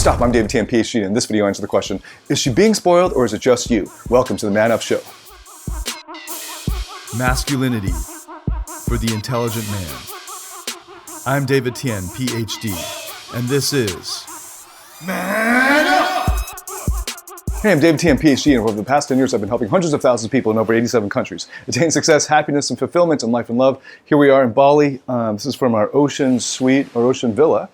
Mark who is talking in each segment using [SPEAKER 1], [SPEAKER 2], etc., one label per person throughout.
[SPEAKER 1] What's up? I'm David Tian, Ph.D. and in this video I answer the question, is she being spoiled or is it just you? Welcome to the Man Up Show.
[SPEAKER 2] Masculinity for the intelligent man. I'm David Tian, Ph.D. and this is
[SPEAKER 1] Man Up! Hey, I'm David Tian, Ph.D. and over the past 10 years I've been helping hundreds of thousands of people in over 87 countries attain success, happiness, and fulfillment in life and love. Here we are in Bali. This is from our ocean suite, or ocean villa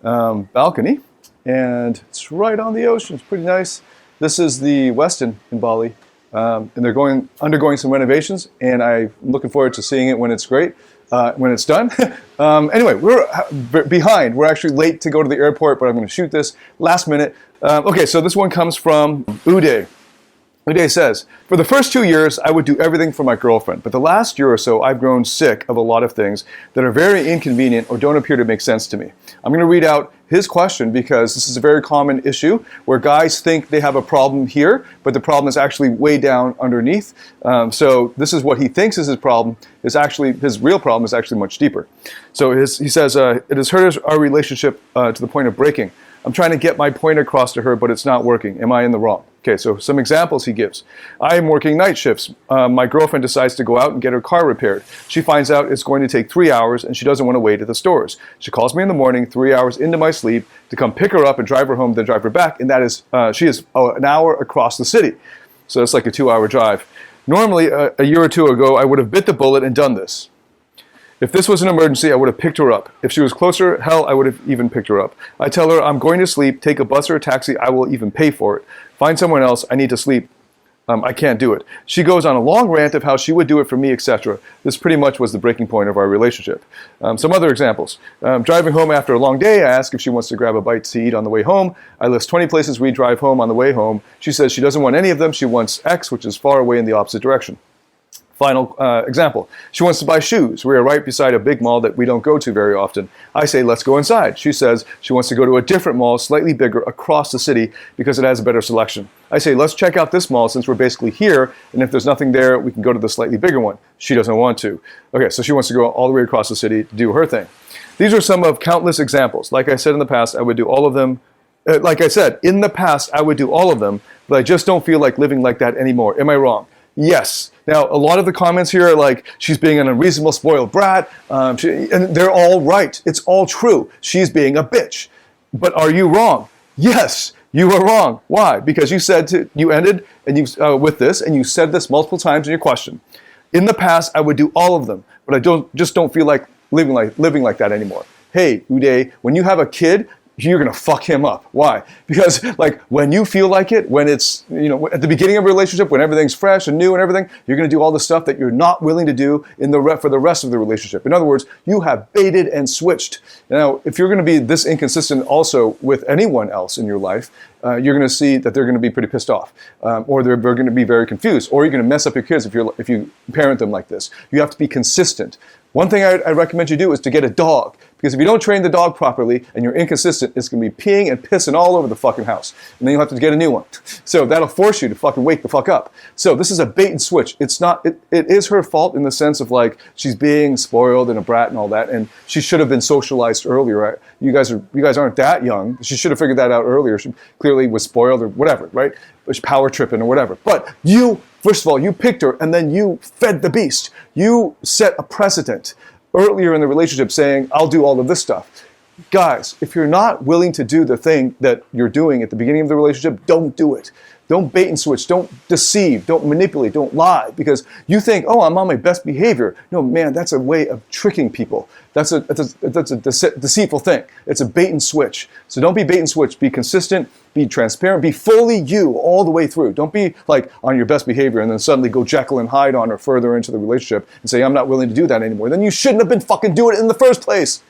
[SPEAKER 1] balcony. And it's right on the ocean. It's pretty nice. This is the Westin in Bali, and they're undergoing some renovations, and I'm looking forward to seeing it when it's great, when it's done. Anyway, we're behind. We're actually late to go to the airport, but I'm going to shoot this last minute. Okay, so this one comes from Uday. Uday says, for the first 2 years, I would do everything for my girlfriend, but the last year or so, I've grown sick of a lot of things that are very inconvenient or don't appear to make sense to me. I'm going to read out his question because this is a very common issue where guys think they have a problem here, but the problem is actually way down underneath. So this is what he thinks is his problem. His real problem is actually much deeper. So he says, it has hurt our relationship to the point of breaking. I'm trying to get my point across to her, but it's not working. Am I in the wrong? Okay, so some examples he gives. I am working night shifts. My girlfriend decides to go out and get her car repaired. She finds out it's going to take 3 hours and she doesn't want to wait at the stores. She calls me in the morning, 3 hours into my sleep, to come pick her up and drive her home, then drive her back. And that is, she is an hour across the city. So it's like a 2-hour drive. Normally, a year or two ago, I would have bit the bullet and done this. If this was an emergency, I would have picked her up. If she was closer, hell, I would have even picked her up. I tell her I'm going to sleep, take a bus or a taxi, I will even pay for it. Find someone else, I need to sleep. I can't do it. She goes on a long rant of how she would do it for me, etc. This pretty much was the breaking point of our relationship. Some other examples. Driving home after a long day, I ask if she wants to grab a bite to eat on the way home. I list 20 places we drive home on the way home. She says she doesn't want any of them. She wants X, which is far away in the opposite direction. Final example. She wants to buy shoes. We are right beside a big mall that we don't go to very often. I say, let's go inside. She says she wants to go to a different mall, slightly bigger, across the city because it has a better selection. I say, let's check out this mall since we're basically here, and if there's nothing there, we can go to the slightly bigger one. She doesn't want to. Okay, so she wants to go all the way across the city to do her thing. These are some of countless examples. Like I said in the past, I would do all of them. Like I said, in the past, I would do all of them, but I just don't feel like living like that anymore. Am I wrong? Yes. Now, a lot of the comments here are like, she's being an unreasonable, spoiled brat, and they're all right. It's all true. She's being a bitch. But are you wrong? Yes, you are wrong. Why? Because you ended with this, and you said this multiple times in your question. In the past, I would do all of them, but I just don't feel like living like that anymore. Hey, Uday, when you have a kid, you're going to fuck him up. Why? Because like when you feel like it, when it's, at the beginning of a relationship, when everything's fresh and new and everything, you're going to do all the stuff that you're not willing to do for the rest of the relationship. In other words, you have baited and switched. Now, if you're going to be this inconsistent also with anyone else in your life, you're going to see that they're going to be pretty pissed off, or they're going to be very confused, or you're going to mess up your kids if you parent them like this. You have to be consistent. One thing I recommend you do is to get a dog, because if you don't train the dog properly and you're inconsistent, it's going to be peeing and pissing all over the fucking house. And then you'll have to get a new one. So that'll force you to fucking wake the fuck up. So this is a bait and switch. It is her fault in the sense of like she's being spoiled and a brat and all that, and she should have been socialized earlier. Right? You guys aren't that young. She should have figured that out earlier. She clearly was spoiled or whatever, right? Power tripping or whatever. But first of all, you picked her and then you fed the beast. You set a precedent earlier in the relationship saying, I'll do all of this stuff. Guys, if you're not willing to do the thing that you're doing at the beginning of the relationship, don't do it. Don't bait and switch. Don't deceive. Don't manipulate. Don't lie. Because you think, oh, I'm on my best behavior. No, man, that's a way of tricking people. That's a deceitful thing. It's a bait and switch. So don't be bait and switch. Be consistent. Be transparent. Be fully you all the way through. Don't be like on your best behavior and then suddenly go Jekyll and Hyde on her further into the relationship and say, I'm not willing to do that anymore. Then you shouldn't have been fucking doing it in the first place.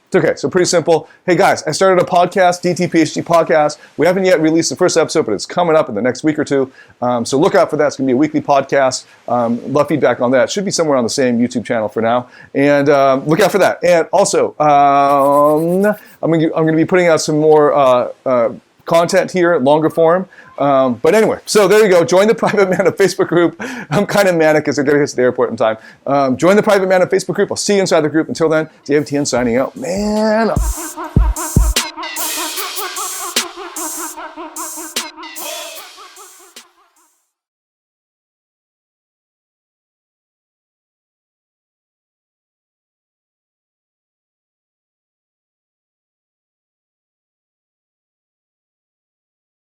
[SPEAKER 1] It's okay, so pretty simple. Hey guys, I started a podcast, DT PhD podcast. We haven't yet released the first episode, but it's coming up in the next week or two. So look out for that. It's going to be a weekly podcast. Love feedback on that. It should be somewhere on the same YouTube channel for now. And look out for that. And also, I'm going to be putting out some more content here, longer form. But anyway, so there you go. Join the Private Man Up Facebook group. I'm kind of manic because I got to get to the airport in time. Join the Private Man Up Facebook group. I'll see you inside the group. Until then, David Tian signing out. Man up.